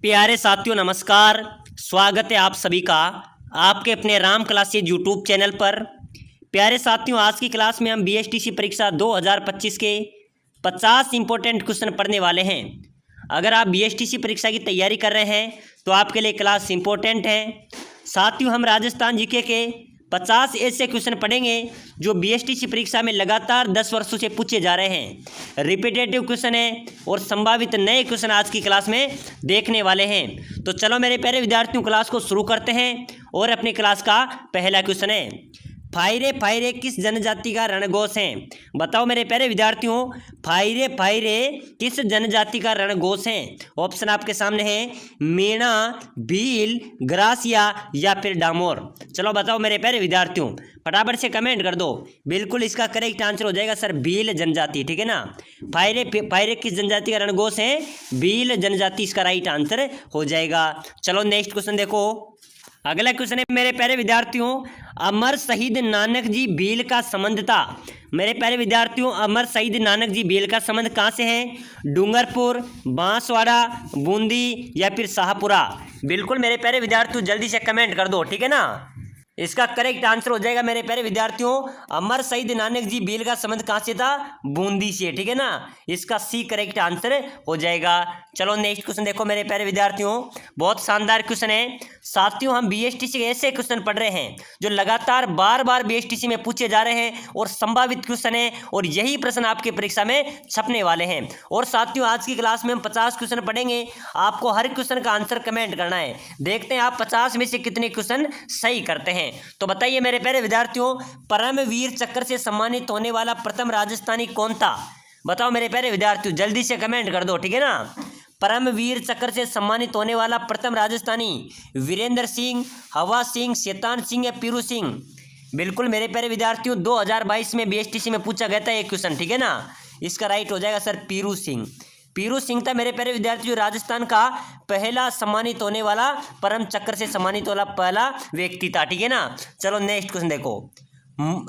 प्यारे साथियों नमस्कार। स्वागत है आप सभी का आपके अपने राम क्लासेज यूट्यूब चैनल पर। प्यारे साथियों, आज की क्लास में हम बीएसटीसी परीक्षा 2025 के 50 इंपॉर्टेंट क्वेश्चन पढ़ने वाले हैं। अगर आप बीएसटीसी परीक्षा की तैयारी कर रहे हैं तो आपके लिए क्लास इंपॉर्टेंट है। साथियों, हम राजस्थान जीके के 50 ऐसे क्वेश्चन पढ़ेंगे जो बीएसटीसी परीक्षा में लगातार 10 वर्षों से पूछे जा रहे हैं। रिपीटेटिव क्वेश्चन है और संभावित नए क्वेश्चन आज की क्लास में देखने वाले हैं। तो चलो मेरे प्यारे विद्यार्थियों, क्लास को शुरू करते हैं और अपनी क्लास का पहला क्वेश्चन है, फायरे फायरे किस जनजाति का रणघोष है? बताओ मेरे प्यारे विद्यार्थियों, फायरे फायरे किस जनजाति का रणघोष है? ऑप्शन आपके सामने है, मीणा, भील, ग्रासिया या फिर डामोर। चलो बताओ मेरे प्यारे विद्यार्थियों, फटाफट से कमेंट कर दो। बिल्कुल इसका करेक्ट आंसर हो जाएगा सर भील जनजाति। ठीक है ना, फायरे फायरे किस जनजाति का रणघोष है? भील जनजाति इसका राइट आंसर हो जाएगा। चलो नेक्स्ट क्वेश्चन देखो। अगला क्वेश्चन है मेरे प्यारे विद्यार्थियों, अमर शहीद नानक जी भील का संबंध था। मेरे प्यारे विद्यार्थियों, अमर शहीद नानक जी भील का संबंध कहाँ से है? डूंगरपुर, बांसवाड़ा, बूंदी या फिर शाहपुरा। बिल्कुल मेरे प्यारे विद्यार्थियों जल्दी से कमेंट कर दो। ठीक है ना, इसका करेक्ट आंसर हो जाएगा मेरे प्यारे विद्यार्थियों, अमर शहीद नानक जी भील का संबंध कहाँ से था? बूंदी से। ठीक है ना, इसका सी करेक्ट आंसर हो जाएगा। चलो नेक्स्ट क्वेश्चन देखो मेरे प्यारे विद्यार्थियों, बहुत शानदार क्वेश्चन है। साथियों, हम बीएसटीसी के ऐसे क्वेश्चन पढ़ रहे हैं जो लगातार बार बार बीएसटीसी में पूछे जा रहे हैं और संभावित क्वेश्चन है और यही प्रश्न आपके परीक्षा में छपने वाले हैं। और साथियों, आज की क्लास में हम 50 क्वेश्चन पढ़ेंगे। आपको हर क्वेश्चन का आंसर कमेंट करना है। देखते हैं आप 50 में से कितने क्वेश्चन सही करते हैं। तो बताइए मेरे प्यारे विद्यार्थियों, परमवीर चक्र से सम्मानित होने वाला प्रथम राजस्थानी कौन था? बताओ मेरे प्यारे विद्यार्थियों जल्दी से कमेंट कर दो। ठीक है ना, परमवीर चक्र से सम्मानित होने वाला प्रथम राजस्थानी वीरेंद्र सिंह, हवा सिंह, शैतान सिंह या पीरू सिंह। बिल्कुल मेरे प्यारे विद्यार्थियों 2022 में बीएसटीसी में पूछा गया था एक क्वेश्चन। ठीक है ना, इसका राइट हो जाएगा सर पीरू सिंह। पीरू सिंह था मेरे प्यारे विद्यार्थियों राजस्थान का पहला सम्मानित होने वाला, परम चक्र से सम्मानित वाला पहला व्यक्ति था। ठीक है ना, चलो नेक्स्ट क्वेश्चन देखो।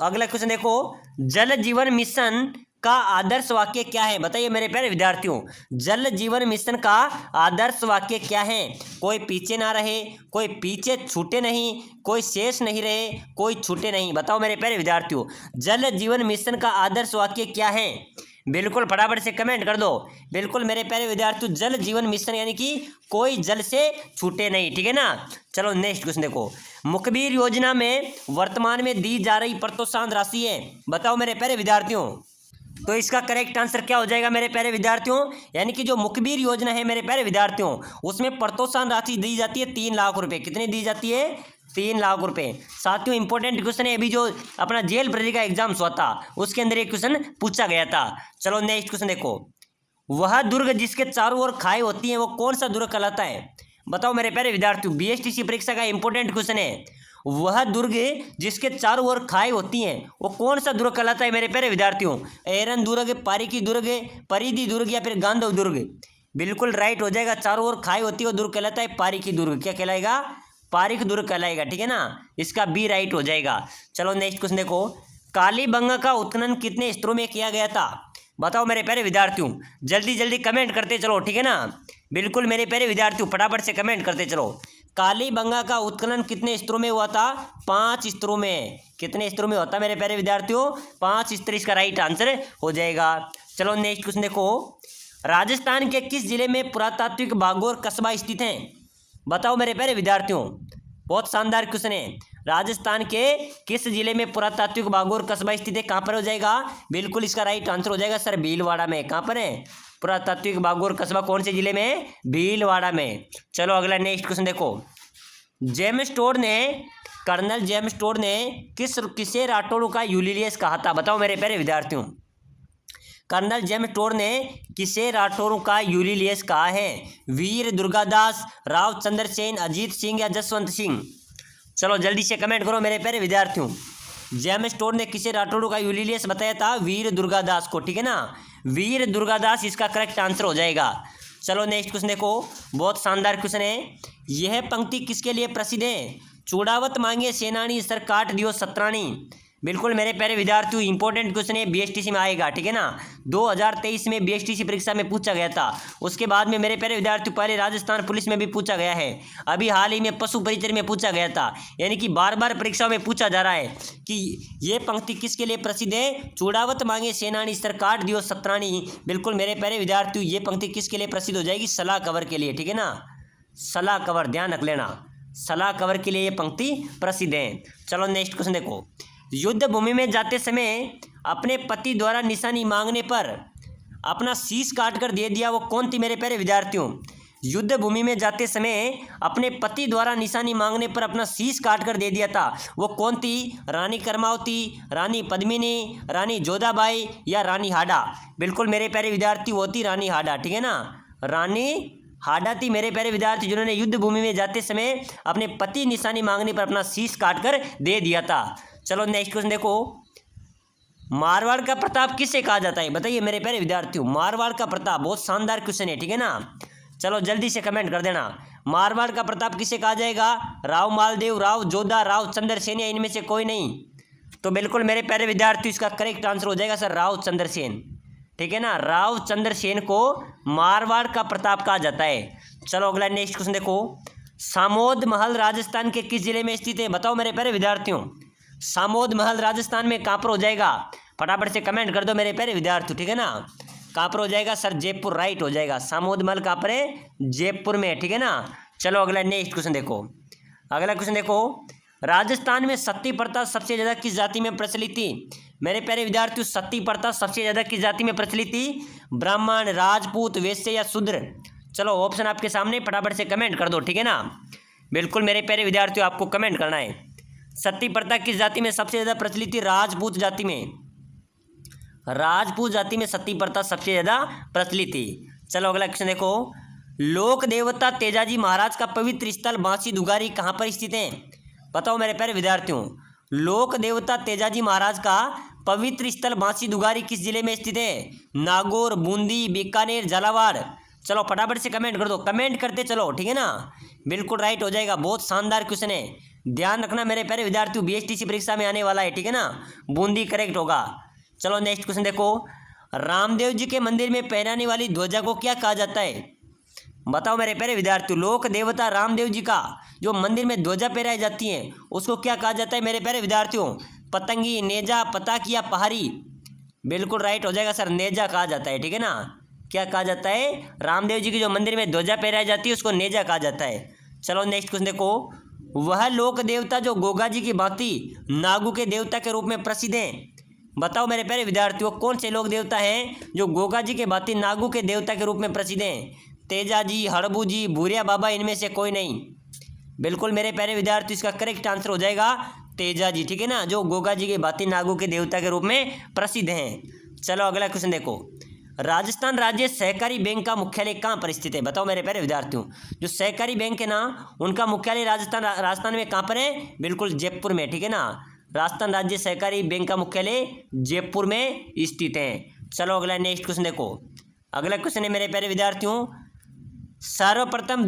अगला क्वेश्चन देखो, जल जीवन मिशन का आदर्श वाक्य क्या है? बताइए मेरे प्यारे विद्यार्थियों, जल जीवन मिशन का आदर्श वाक्य क्या है? कोई पीछे ना रहे, कोई पीछे छूटे नहीं, कोई शेष नहीं रहे, कोई छूटे नहीं। बताओ मेरे प्यारे विद्यार्थियों, जल जीवन मिशन का आदर्श वाक्य क्या है? बिल्कुल फटाफट से कमेंट कर दो। बिल्कुल मेरे प्यारे विद्यार्थियों जल जीवन मिशन यानी कि कोई जल से छूटे नहीं। ठीक है ना, चलो नेक्स्ट क्वेश्चन देखो। मुखबिर योजना में वर्तमान में दी जा रही प्रोत्साहन राशि है। बताओ मेरे प्यारे विद्यार्थियों, तो इसका करेक्ट आंसर क्या हो जाएगा मेरे प्यारे विद्यार्थियों? यानी कि जो मुखबिर योजना है मेरे प्यारे विद्यार्थियों, उसमें प्रोत्साहन राशि दी जाती है 3 लाख रुपए। कितनी दी जाती है? 3 लाख रुपए। साथियों इंपॉर्टेंट क्वेश्चन है, अभी जो अपना जेल भर्ती का एग्जाम हुआ था उसके अंदर एक क्वेश्चन पूछा गया था। चलो नेक्स्ट क्वेश्चन देखो, वह दुर्ग जिसके चारों ओर खाई होती है वो कौन सा दुर्ग कहलाता है? बताओ मेरे प्यारे विद्यार्थियों, बीएसटीसी परीक्षा का इंपॉर्टेंट क्वेश्चन है, वह दुर्ग जिसके चारों ओर खाई होती हैं वो कौन सा दुर्ग कहलाता है मेरे प्यारे विद्यार्थियों? एरन दुर्ग, पारीकी दुर्ग, परिधि दुर्ग या फिर गांधव दुर्ग। बिल्कुल राइट हो जाएगा, चारों ओर खाई होती है वो दुर्ग कहलाता है पारीकी दुर्ग। क्या कहलाएगा? पारीक दुर्ग कहलाएगा। ठीक है ना, इसका बी राइट हो जाएगा। चलो नेक्स्ट क्वेश्चन देखो, कालीबंगा का उत्खनन कितने स्तरों में किया गया था? बताओ मेरे प्यारे विद्यार्थियों जल्दी जल्दी कमेंट करते चलो। ठीक है ना, बिल्कुल मेरे प्यारे विद्यार्थियों फटाफट से कमेंट करते चलो। कालीबंगा का उत्खनन कितने स्तरों में हुआ था? 5 स्तरों में। कितने स्तरों में होता है मेरे प्यारे विद्यार्थियों? 5 स्तर इसका राइट आंसर हो जाएगा। चलो नेक्स्ट क्वेश्चन देखो, राजस्थान के किस जिले में पुरातात्विक बागोर कस्बा स्थित है? बताओ मेरे प्यारे विद्यार्थियों, बहुत शानदार क्वेश्चन है। राजस्थान के किस जिले में पुरातात्विक बागोर कस्बा स्थित है? कहाँ पर हो जाएगा? बिल्कुल इसका राइट आंसर हो जाएगा सर भीलवाड़ा में। कहाँ पर है पुरातात्विक बागोर कस्बा? कौन से जिले में? भीलवाड़ा में। चलो अगला नेक्स्ट क्वेश्चन देखो, कर्नल जेम्स टोड ने किसे राठौड़ का यूलियस कहा था? बताओ मेरे प्यारे विद्यार्थियों, कर्नल जेम्स टोड ने किसे राठौड़ का यूलियस कहा है? वीर दुर्गादास, राव चंद्र सेन, अजीत सिंह या जसवंत सिंह? चलो जल्दी से कमेंट करो मेरे प्यारे विद्यार्थियों, जेम्स टोड ने किसे राठौड़ का यूलियस बताया था? वीर दुर्गादास को। ठीक है ना, वीर दुर्गादास इसका करेक्ट आंसर हो जाएगा। चलो नेक्स्ट क्वेश्चन देखो, बहुत शानदार क्वेश्चन है। यह पंक्ति किसके लिए प्रसिद्ध है? चूड़ावत मांगे सेनानी सर काट दियो सतरानी। बिल्कुल मेरे प्यारे विद्यार्थियों, इंपॉर्टेंट क्वेश्चन है, बीएसटीसी में आएगा, ठीक है ना। 2023 में बीएसटीसी परीक्षा में पूछा गया था। उसके बाद में मेरे प्यारे विद्यार्थियों पहले राजस्थान पुलिस में भी पूछा गया है, अभी हाल ही में पशु परिचय में पूछा गया था। यानी कि बार बार परीक्षाओं में पूछा जा रहा है कि ये पंक्ति किसके लिए प्रसिद्ध है, चूड़ावत मांगे सेनानी सर काट दियो सत्रानी। बिल्कुल मेरे प्यारे विद्यार्थियों ये पंक्ति किसके लिए प्रसिद्ध हो जाएगी, सलाह कवर के लिए, ठीक है ना। सलाह कवर ध्यान रख लेना, सलाह कवर के लिए ये पंक्ति प्रसिद्ध है। चलो नेक्स्ट क्वेश्चन देखो, युद्ध भूमि में जाते समय अपने पति द्वारा निशानी मांगने पर अपना शीश काट कर दे दिया, वो कौन थी मेरे प्यारे विद्यार्थियों। युद्ध भूमि में जाते समय अपने पति द्वारा निशानी मांगने पर अपना शीश काट कर दे दिया था, वो कौन थी, रानी कर्मावती, रानी पद्मिनी, रानी जोधाबाई या रानी हाडा। बिल्कुल मेरे प्यारे विद्यार्थी वो थी रानी हाडा, ठीक है ना। रानी हाडा थी मेरे प्यारे विद्यार्थी जिन्होंने युद्ध भूमि में जाते समय अपने पति निशानी मांगने पर अपना शीश काट कर दे दिया था। चलो नेक्स्ट क्वेश्चन देखो, मारवाड़ का प्रताप किसे कहा जाता है, बताइए मेरे प्यारे विद्यार्थियों। मारवाड़ का प्रताप बहुत शानदार क्वेश्चन है, ठीक है ना। चलो जल्दी से कमेंट कर देना, मारवाड़ का प्रताप किसे कहा जाएगा, राव मालदेव, राव जोधा, राव चंद्रसेन या इनमें से कोई नहीं। तो बिल्कुल मेरे प्यारे विद्यार्थी इसका करेक्ट आंसर हो जाएगा सर राव चंद्रसेन, ठीक है ना। राव चंद्रसेन को मारवाड़ का प्रताप कहा जाता है। चलो अगला नेक्स्ट क्वेश्चन देखो, सामोद महल राजस्थान के किस जिले में स्थित है, बताओ मेरे प्यारे विद्यार्थियों। सामोद महल राजस्थान में कहाँ पर हो जाएगा, फटाफट से कमेंट कर दो मेरे प्यारे विद्यार्थियों, ठीक है ना। कहाँ पर हो जाएगा सर, जयपुर, राइट हो जाएगा। सामोद महल कहाँ पर है, जयपुर में, ठीक है ना। चलो अगला नेक्स्ट क्वेश्चन देखो, अगला क्वेश्चन देखो, राजस्थान में सती प्रथा सबसे ज़्यादा किस जाति में प्रचलित थी, मेरे प्यारे विद्यार्थियों। सती प्रथा सबसे ज़्यादा किस जाति में प्रचलित थी, ब्राह्मण, राजपूत, वैश्य या शूद्र। चलो ऑप्शन आपके सामने, फटाफट से कमेंट कर दो, ठीक है ना। बिल्कुल मेरे प्यारे विद्यार्थियों आपको कमेंट करना है, सती प्रथा किस जाति में सबसे ज़्यादा प्रचलित थी, राजपूत जाति में। राजपूत जाति में सती प्रथा सबसे ज़्यादा प्रचलित थी। चलो अगला क्वेश्चन देखो, लोक देवता तेजाजी महाराज का पवित्र स्थल बांसी दुगारी कहाँ पर स्थित है, बताओ मेरे प्यारे विद्यार्थियों। लोक देवता तेजाजी महाराज का पवित्र स्थल बांसी दुगारी किस जिले में स्थित है, नागौर, बूंदी, बीकानेर, झालावाड़। चलो फटाफट से कमेंट कर दो, कमेंट करते चलो, ठीक है ना। बिल्कुल राइट हो जाएगा, बहुत शानदार क्वेश्चन है, ध्यान रखना मेरे प्यारे विद्यार्थियों, बीएसटीसी परीक्षा में आने वाला है, ठीक है ना। बूंदी करेक्ट होगा। चलो नेक्स्ट क्वेश्चन देखो, रामदेव जी के मंदिर में पहनाने वाली ध्वजा को क्या कहा जाता है, बताओ मेरे प्यारे विद्यार्थियों। लोक देवता रामदेव जी का जो मंदिर में ध्वजा पहनाई जाती है उसको क्या कहा जाता है मेरे प्यारे विद्यार्थियों, पतंगी, नेजा, पताक या पहाड़ी। बिल्कुल राइट हो जाएगा सर, नेजा कहा जाता है, ठीक है ना। क्या कहा जाता है, रामदेव जी की जो मंदिर में ध्वजा पहनाई जाती है उसको नेजा कहा जाता है। चलो नेक्स्ट क्वेश्चन देखो, वह लोक देवता जो गोगा जी की भांति नागू के देवता के रूप में प्रसिद्ध हैं, बताओ मेरे प्यारे विद्यार्थियों कौन से लोक देवता हैं जो गोगा जी के भांति नागू के देवता के रूप में प्रसिद्ध हैं, तेजा जी, हड़बू जी, भूरिया बाबा, इनमें से कोई नहीं। बिल्कुल मेरे प्यारे विद्यार्थियों इसका करेक्ट आंसर हो जाएगा तेजा जी, ठीक है ना, जो गोगा जी के भांति नागू के देवता के रूप में प्रसिद्ध हैं। चलो अगला क्वेश्चन देखो, राजस्थान राज्य सहकारी बैंक का मुख्यालय कहाँ पर स्थित है, बताओ मेरे प्यारे विद्यार्थियों। जो सहकारी बैंक है ना उनका मुख्यालय राजस्थान में कहाँ पर है, बिल्कुल जयपुर में, ठीक है ना। राजस्थान राज्य सहकारी बैंक का मुख्यालय जयपुर में स्थित है। चलो अगला नेक्स्ट क्वेश्चन देखो, अगला क्वेश्चन है मेरे प्यारे विद्यार्थियों, सर्वप्रथम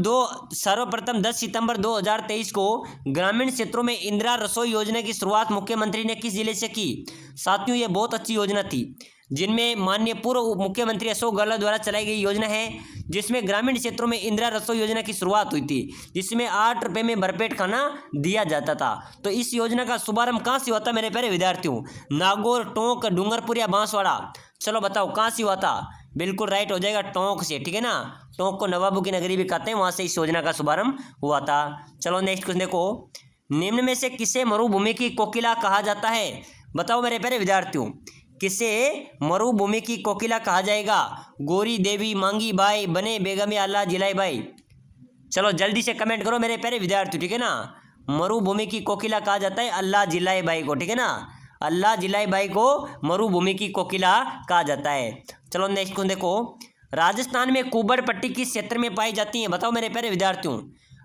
10 सितंबर 2023 को ग्रामीण क्षेत्रों में इंदिरा रसोई योजना की शुरुआत मुख्यमंत्री ने किस जिले से की। साथियों ये बहुत अच्छी योजना थी जिनमें माननीय पूर्व मुख्यमंत्री अशोक गहलोत द्वारा चलाई गई योजना है, जिसमें ग्रामीण क्षेत्रों में इंदिरा रसोई योजना की शुरुआत हुई थी, जिसमें 8 रुपये में भरपेट खाना दिया जाता था। तो इस योजना का शुभारंभ कहाँ से हुआ था मेरे प्यारे विद्यार्थियों, नागौर, टोंक, डूंगरपुर या बांसवाड़ा। चलो बताओ कहाँ से हुआ था, बिल्कुल राइट हो जाएगा टोंक से, ठीक है ना। टोंक को नवाबों की नगरी भी कहते हैं, वहाँ से इस योजना का शुभारंभ हुआ था। चलो नेक्स्ट क्वेश्चन देखो, निम्न में से किसे मरुभूमि की कोकिला कहा जाता है, बताओ मेरे प्यारे विद्यार्थियों, किसे मरुभूमि की कोकिला कहा जाएगा, गोरी देवी, मांगी बाई, बने बेगम या अल्लाह जिलाई बाई। चलो जल्दी से कमेंट करो मेरे प्यारे विद्यार्थियों, ठीक है ना। मरुभूमि की कोकिला कहा जाता है अल्लाह जिलाई बाई को, ठीक है ना। अल्लाह जिलाई बाई को मरुभूमि की कोकिला कहा जाता है। चलो नेक्स्ट क्वेश्चन देखो, राजस्थान में कुबर पट्टी किस क्षेत्र में पाई जाती है, बताओ मेरे प्यारे विद्यार्थियों।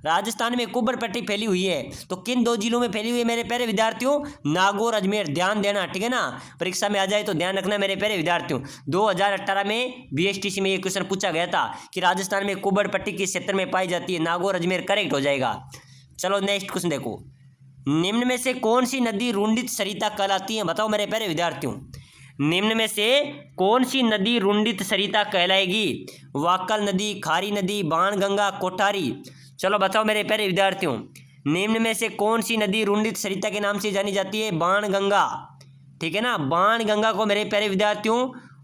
राजस्थान में कुबर पट्टी फैली हुई है, तो किन 2 जिलों में फैली हुई है मेरे प्यारे विद्यार्थियों, नागौर, अजमेर। ध्यान देना, ठीक है ना, परीक्षा में आ जाए तो ध्यान रखना मेरे प्यारे विद्यार्थियों। 2018 में बीएसटीसी में ये क्वेश्चन पूछा गया था कि राजस्थान में कुबर पट्टी किस क्षेत्र में पाई जाती है, नागौर, अजमेर करेक्ट हो जाएगा। चलो नेक्स्ट क्वेश्चन देखो, निम्न में से कौन सी नदी रुंडित सरिता कहलाती है? बताओ मेरे प्यारे विद्यार्थियों, निम्न में से कौन सी नदी रुंडित सरिता कहलाएगी? वाकल नदी, खारी नदी, बाणगंगा, कोठारी। चलो बताओ मेरे प्यारे विद्यार्थियों, निम्न में से कौन सी नदी रुंडित सरिता के नाम से जानी जाती है? बाणगंगा, ठीक है ना। बाणगंगा को मेरे प्यारे विद्यार्थियों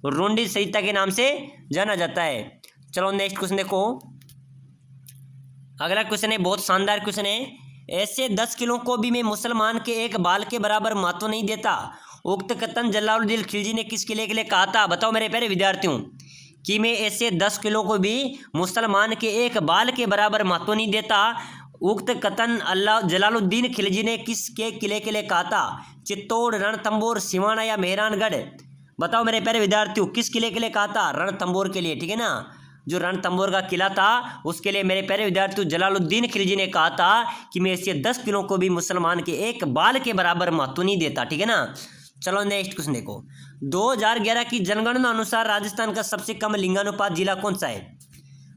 रुंडित सरिता के नाम से जाना जाता है। चलो नेक्स्ट क्वेश्चन देखो, अगला क्वेश्चन है, बहुत शानदार क्वेश्चन है। ऐसे 10 किलो को भी मैं मुसलमान के एक बाल के बराबर महत्व नहीं देता, उक्त कथन जलालुद्दीन खिलजी ने किस किले के लिए कहा था? बताओ मेरे प्यारे विद्यार्थियों, कि मैं ऐसे 10 किलो को भी मुसलमान के एक बाल के बराबर महत्व नहीं देता, उक्त कथन जलालुद्दीन खिलजी ने किसके किले के लिए कहा था? चित्तौड़, रणथंभौर, सिवाना या मेहरानगढ़। बताओ मेरे प्यारे विद्यार्थियों, किस किले के लिए कहा था? रणथंभौर के लिए, ठीक है ना। जो रणथंभौर का किला था उसके लिए मेरे प्यारे विद्यार्थियों जलालुद्दीन खिलजी ने कहा था कि मैं ऐसे 10 किलो को भी मुसलमान के एक बाल के बराबर महत्व नहीं देता, ठीक है ना। चलो नेक्स्ट क्वेश्चन देखो, 2011 की जनगणना अनुसार राजस्थान का सबसे कम लिंगानुपात जिला कौन सा है?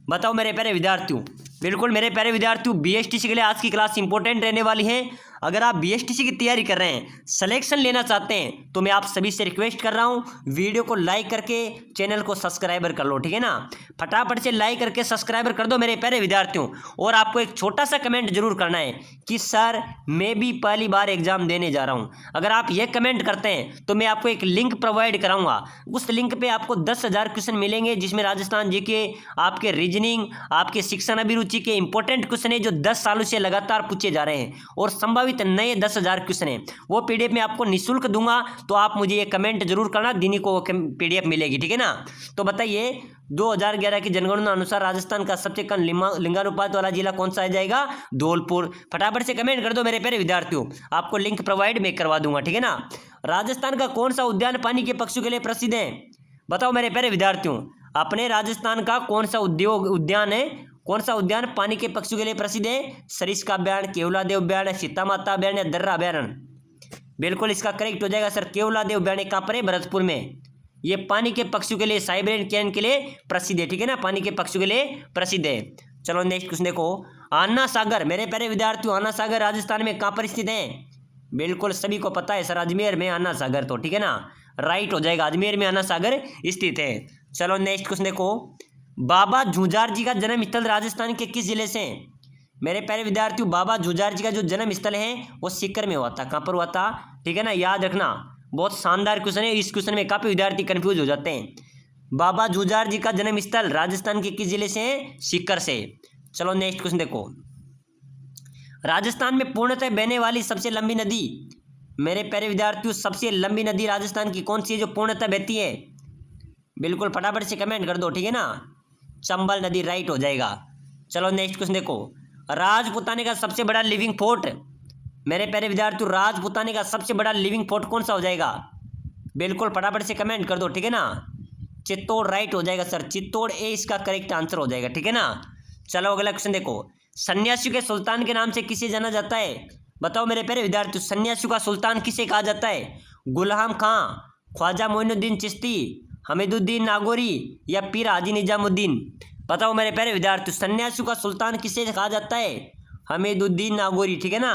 बताओ मेरे प्यारे विद्यार्थियों। बिल्कुल मेरे प्यारे विद्यार्थियों, बीएसटीसी के लिए आज की क्लास इंपॉर्टेंट रहने वाली है। अगर आप बीएसटीसी की तैयारी कर रहे हैं, सिलेक्शन लेना चाहते हैं, तो मैं आप सभी से रिक्वेस्ट कर रहा हूं, वीडियो को लाइक करके चैनल को सब्सक्राइबर कर लो, ठीक है ना। फटाफट से लाइक करके सब्सक्राइबर कर दो मेरे प्यारे विद्यार्थियों। और आपको एक छोटा सा कमेंट जरूर करना है कि सर मैं भी पहली बार एग्जाम देने जा रहा हूँ। अगर आप ये कमेंट करते हैं तो मैं आपको एक लिंक प्रोवाइड कराऊंगा। उस लिंक पे आपको 10,000 क्वेश्चन मिलेंगे, जिसमें राजस्थान जीके, आपके रीजनिंग, आपके शिक्षण अभिरुचि के इंपॉर्टेंट क्वेश्चन है जो 10 सालों से लगातार पूछे जा रहे हैं, और संभावित नए 10,000 क्वेश्चन है। वो पीडीएफ मैं आपको निःशुल्क दूंगा, तो आप मुझे ये कमेंट जरूर करना, दिन को पीडीएफ मिलेगी, ठीक है ना। तो बताइए 2011 की जनगणना अनुसार राजस्थान का सबसे कम लिंगानुपात वाला जिला कौन सा आ जाएगा? धौलपुर। फटाफट से कमेंट कर दो मेरे प्यारे विद्यार्थियों, आपको लिंक प्रोवाइड मैं करवा दूंगा, ठीक है ना। राजस्थान का कौन सा उद्यान पानी के पक्षियों के लिए प्रसिद्ध है? बताओ मेरे प्यारे विद्यार्थियों, अपने राजस्थान का कौन सा उद्यान है, कौन सा उद्यान पानी के पक्षियों के लिए प्रसिद्ध है? सरिस्का अभ्यारण्य, केवलादेव अभ्यारण्य, सीता माता अभ्यारण्य, दर्रा अभ्यारण्य। बिल्कुल इसका करेक्ट हो जाएगा सर, केवलादेव अभ्यारण्य कहाँ पर है? भरतपुर में। ये पानी के पक्षियों के लिए, साइबेरियन कैन के लिए प्रसिद्ध है, ठीक है ना, पानी के पक्षियों के लिए प्रसिद्ध है। चलो नेक्स्ट क्वेश्चन देखो, अन्ना सागर, मेरे प्यारे विद्यार्थियों अन्ना सागर राजस्थान में कहाँ पर स्थित है? बिल्कुल सभी को पता है सर, अजमेर में अन्ना सागर, तो ठीक है ना, राइट हो जाएगा, अजमेर में अन्ना सागर स्थित है। चलो नेक्स्ट क्वेश्चन देखो, बाबा झूंझार जी का जन्म स्थल राजस्थान के किस जिले से है? मेरे प्यारे विद्यार्थियों, बाबा झूंझार जी का जो जन्म स्थल है वो सीकर में हुआ था। कहाँ पर हुआ था? ठीक है ना, याद रखना, बहुत शानदार क्वेश्चन है। इस क्वेश्चन में काफी विद्यार्थी कंफ्यूज हो जाते हैं। बाबा झूंझार जी का जन्म स्थल राजस्थान के किस जिले से है? सीकर से। चलो नेक्स्ट क्वेश्चन देखो, राजस्थान में पूर्णतः बहने वाली सबसे लंबी नदी, मेरे प्यारे विद्यार्थियों सबसे लंबी नदी राजस्थान की कौन सी है जो पूर्णतः बहती है? बिल्कुल फटाफट से कमेंट कर दो, ठीक है ना, चंबल नदी, राइट हो जाएगा। चलो नेक्स्ट क्वेश्चन देखो, राजपूताने का सबसे बड़ा लिविंग फोर्ट, मेरे प्यारे विद्यार्थियों राजपूताने का सबसे बड़ा लिविंग फोर्ट कौन सा हो जाएगा? बिल्कुल फटाफट से कमेंट कर दो, ठीक है ना, चित्तौड़, राइट हो जाएगा सर, चित्तौड़ ए इसका करेक्ट आंसर हो जाएगा, ठीक है ना। चलो अगला क्वेश्चन देखो, सन्यासियों के सुल्तान के नाम से किसे जाना जाता है? बताओ मेरे प्यारे विद्यार्थियों, सन्यासियों का सुल्तान किसे कहा जाता है? गुलाम खां, ख्वाजा मोइनुद्दीन चिश्ती, हमीदुद्दीन नागौरी या पीर हाजी निजामुद्दीन? बताओ मेरे प्यारे विद्यार्थियों, सन्यासियों का सुल्तान किसे कहा जाता है? हमीदुद्दीन नागौरी, ठीक है ना,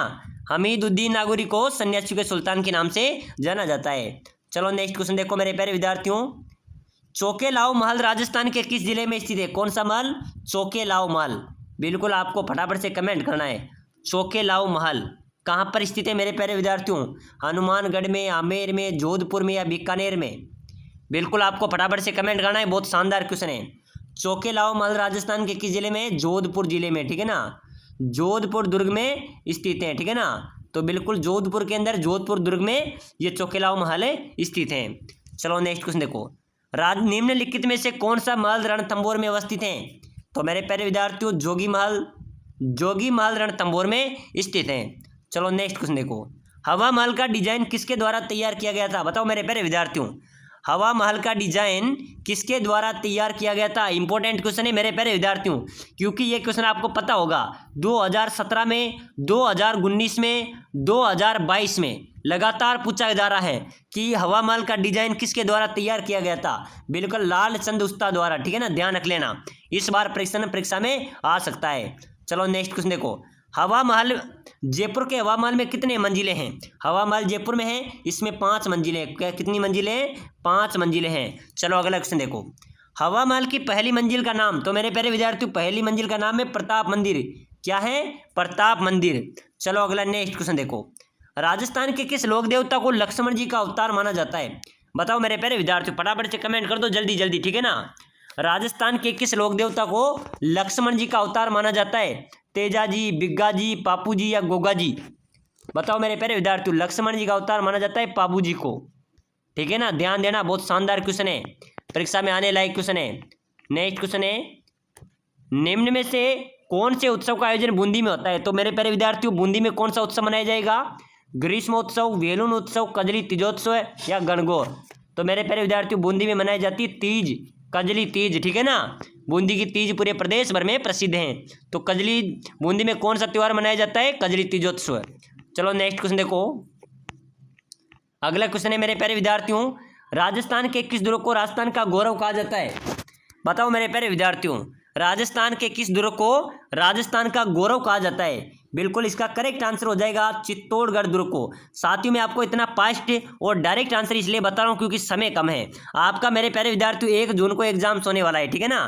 हमीदुद्दीन नागौरी को सन्यासियों के सुल्तान के नाम से जाना जाता है। चलो नेक्स्ट क्वेश्चन देखो मेरे प्यारे विद्यार्थियों, चौकेलाओ महल राजस्थान के किस जिले में स्थित है? कौन सा महल? चौकेलाओ महल। बिल्कुल आपको फटाफट से कमेंट करना है, चौकेलाओ महल कहाँ पर स्थित है मेरे प्यारे विद्यार्थियों? हनुमानगढ़ में, आमेर में, जोधपुर में या बीकानेर में? बिल्कुल आपको फटाफट से कमेंट करना है, बहुत शानदार क्वेश्चन है। चौकेलाओ महल राजस्थान के किस जिले में? जोधपुर जिले में, ठीक है ना, जोधपुर दुर्ग में स्थित है, ठीक है ना। तो बिल्कुल जोधपुर के अंदर, जोधपुर दुर्ग में ये चौकेलाओ महल स्थित है। चलो नेक्स्ट क्वेश्चन देखो, निम्नलिखित में से कौन सा महल रणथंभौर में अवस्थित है? तो मेरे प्यारे विद्यार्थियों जोगी महल रणथंभौर में स्थित है। चलो नेक्स्ट क्वेश्चन देखो, हवा महल का डिजाइन किसके द्वारा तैयार किया गया था? बताओ मेरे प्यारे विद्यार्थियों, हवा महल का डिजाइन किसके द्वारा तैयार किया गया था? इंपॉर्टेंट क्वेश्चन है मेरे प्यारे विद्यार्थियों, क्योंकि ये क्वेश्चन आपको पता होगा 2017 में, 2019 में, 2022 में लगातार पूछा जा रहा है कि हवा महल का डिजाइन किसके द्वारा तैयार किया गया था? बिल्कुल लाल चंद उस्ता द्वारा, ठीक है ना, ध्यान रख लेना, इस बार परीक्षा में आ सकता है। चलो नेक्स्ट क्वेश्चन देखो, हवा महल जयपुर के हवा महल में कितने मंजिलें हैं? हवा महल जयपुर में है, इसमें 5 मंजिलें। कितनी मंजिलें? 5 मंजिलें हैं। चलो अगला क्वेश्चन देखो, हवा महल की पहली मंजिल का नाम, तो मेरे प्यारे विद्यार्थियों पहली मंजिल का नाम है प्रताप मंदिर। क्या है? प्रताप मंदिर। चलो अगला नेक्स्ट क्वेश्चन देखो, राजस्थान के किस लोक देवता को लक्ष्मण जी का अवतार माना जाता है? बताओ मेरे प्यारे विद्यार्थियों, फटाफट से कमेंट कर दो जल्दी जल्दी, ठीक है ना। राजस्थान के किस लोक देवता को लक्ष्मण जी का अवतार माना जाता है? तेजा जी, बिग्गा जी, पापू जी या गोगा जी? बताओ मेरे प्यारे विद्यार्थियों, लक्ष्मण जी का अवतार माना जाता है पापू जी को, ठीक है ना। ध्यान देना, बहुत शानदार क्वेश्चन है, परीक्षा में आने लायक क्वेश्चन है। नेक्स्ट क्वेश्चन है, निम्न में से कौन से उत्सव का आयोजन बूंदी में होता है? तो मेरे प्यारे विद्यार्थियों, बूंदी में कौन सा उत्सव मनाया जाएगा? ग्रीष्मोत्सव, वेलुन उत्सव, कजली तीजोत्सव या गणगौर? तो मेरे प्यारे विद्यार्थियों, बूंदी में मनाई जाती है तीज, कजली तीज, ठीक है ना। बूंदी की तीज पूरे प्रदेश भर में प्रसिद्ध है। तो कजली बूंदी में कौन सा त्यौहार मनाया जाता है? कजली तीजोत्सव। चलो नेक्स्ट क्वेश्चन देखो, अगला क्वेश्चन है मेरे प्यारे विद्यार्थियों, राजस्थान के किस दुर्ग को राजस्थान का गौरव कहा जाता है? बताओ मेरे प्यारे विद्यार्थियों, राजस्थान के किस दुर्ग को राजस्थान का गौरव कहा जाता है? बिल्कुल इसका करेक्ट आंसर हो जाएगा चित्तौड़गढ़ दुर्ग को। साथियों मैं आपको इतना फास्ट और डायरेक्ट आंसर इसलिए बता रहा हूं क्योंकि समय कम है। आपका मेरे प्यारे विद्यार्थियों 1 जून को एग्जाम होने वाला है, ठीक है ना।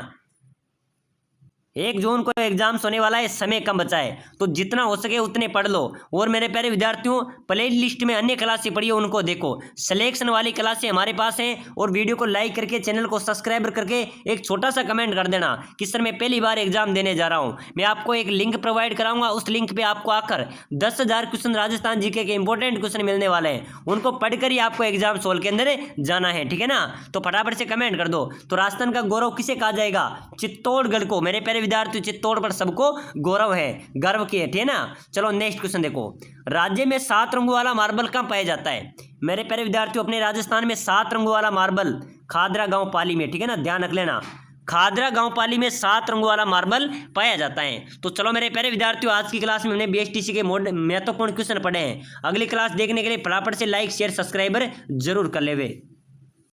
1 जून को एग्जाम होने वाला है, समय कम बचा है, तो जितना हो सके उतने पढ़ लो। और मेरे प्यारे विद्यार्थियों, प्ले लिस्ट में अन्य क्लासें पढ़िए, उनको देखो, सिलेक्शन वाली क्लासें हमारे पास हैं। और वीडियो को लाइक करके, चैनल को सब्सक्राइब करके एक छोटा सा कमेंट कर देना कि सर मैं पहली बार एग्जाम देने जा रहा हूँ। मैं आपको एक लिंक प्रोवाइड कराऊंगा, उस लिंक पर आपको आकर 10,000 क्वेश्चन राजस्थान जीके के इंपॉर्टेंट क्वेश्चन मिलने वाले हैं, उनको पढ़कर ही आपको एग्जाम सोल के अंदर जाना है, ठीक है ना। तो फटाफट से कमेंट कर दो। तो राजस्थान का गौरव किसे कहा जाएगा? चित्तौड़गढ़ को। मेरे प्यारे विद्यार्थी, चित्तौड़ पर सबको गौरव है, गर्व की है, ठीक है ना। चलो नेक्स्ट क्वेश्चन देखो, राज्य में 7 रंगों वाला मार्बल कहाँ पाया जाता है? मेरे प्यारे विद्यार्थियों, अपने राजस्थान में 7 रंगों वाला मार्बल खादरा गांव पाली में, ठीक है ना, ध्यान रख लेना। खादरा गांव पाली में 7 रंगों वाला मार्बल पाया जाता है। तो चलो मेरे प्यारे विद्यार्थियों, आज की क्लास में हमने बीएसटीसी के महत्वपूर्ण क्वेश्चन पढ़े हैं। अगली क्लास देखने के लिए फटाफट से लाइक शेयर सब्सक्राइबर जरूर कर लेवे।